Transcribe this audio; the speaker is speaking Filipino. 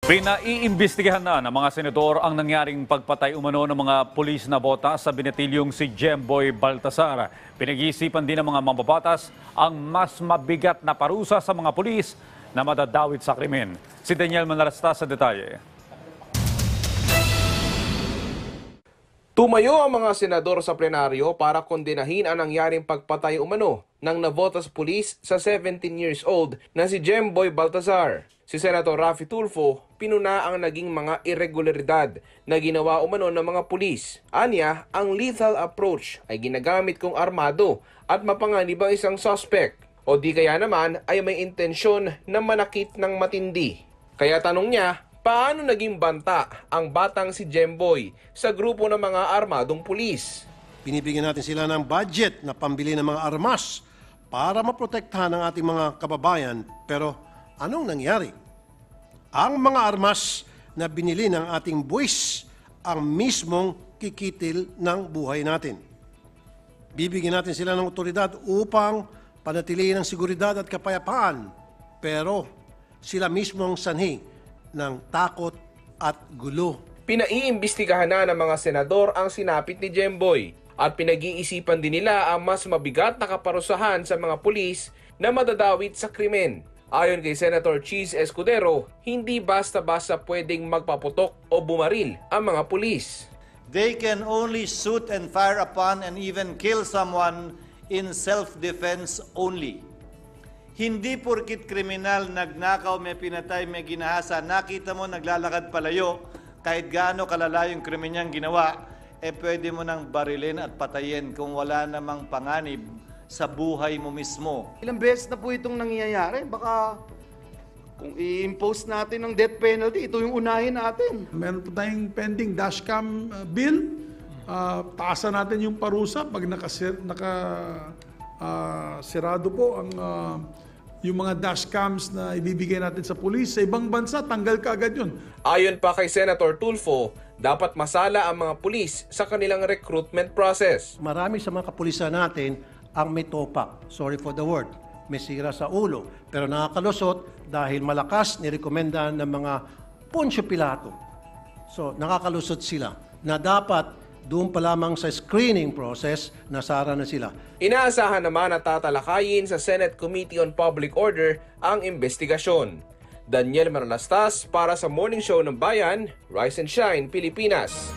Pinaiimbestigahan na ng mga senador ang nangyaring pagpatay umano ng mga pulis na botas sa binatilyong si Jemboy Baltasar. Pinag-iisipan din ng mga mambabatas ang mas mabigat na parusa sa mga pulis na madadawit sa krimen. Si Daniel Manarasta sa detalye. Tumayo ang mga senador sa plenaryo para kondenahin ang nangyaring pagpatay umano ng nabotas pulis sa 17 years old na si Jemboy Baltasar. Si Senator Raffy Tulfo pinuna ang naging mga irregularidad na ginawa umano ng mga pulis. Anya, ang lethal approach ay ginagamit kung armado at mapanganib ang isang suspect o di kaya naman ay may intensyon na manakit ng matindi. Kaya tanong niya, paano naging banta ang batang si Jemboy sa grupo ng mga armadong pulis? Binibigyan natin sila ng budget na pambili ng mga armas para maprotektahan ang ating mga kababayan. Pero anong nangyari? Ang mga armas na binili ng ating buwis ang mismong kikitil ng buhay natin. Bibigyan natin sila ng otoridad upang panatilihin ang seguridad at kapayapaan. Pero sila mismong sanhi ng takot at gulo. Pinaiimbestigahan na ng mga senador ang sinapit ni Jemboy at pinag-iisipan din nila ang mas mabigat na kaparusahan sa mga pulis na madadawit sa krimen. Ayon kay Senator Cheese Escudero, hindi basta-basta pwedeng magpaputok o bumaril ang mga pulis. They can only shoot and fire upon and even kill someone in self-defense only. Hindi porkit kriminal, nagnakaw, may pinatay, may ginahasa, nakita mo naglalakad palayo, kahit gaano kalala yung krimen niyang ginawa, pwede mo nang barilin at patayin kung wala namang panganib sa buhay mo mismo. Ilang beses na po itong nangyayari. Baka kung i-impose natin ng death penalty, ito yung unahin natin. Meron po tayong pending dashcam bill. Taasan natin yung parusa pag nakasirado po ang yung mga dashcams na ibibigay natin sa pulis. Sa ibang bansa, tanggal ka agad yun. Ayon pa kay Senator Tulfo, dapat masala ang mga pulis sa kanilang recruitment process. Marami sa mga kapulisan natin ang may topak. Sorry for the word. May sira sa ulo. Pero nakakalusot dahil malakas nirekomenda ng mga Poncio Pilato. So nakakalusot sila na dapat doon pa lamang sa screening process, nasara na sila. Inaasahan naman na tatalakayin sa Senate Committee on Public Order ang investigasyon. Daniel Manalastas para sa Morning Show ng Bayan, Rise and Shine, Pilipinas.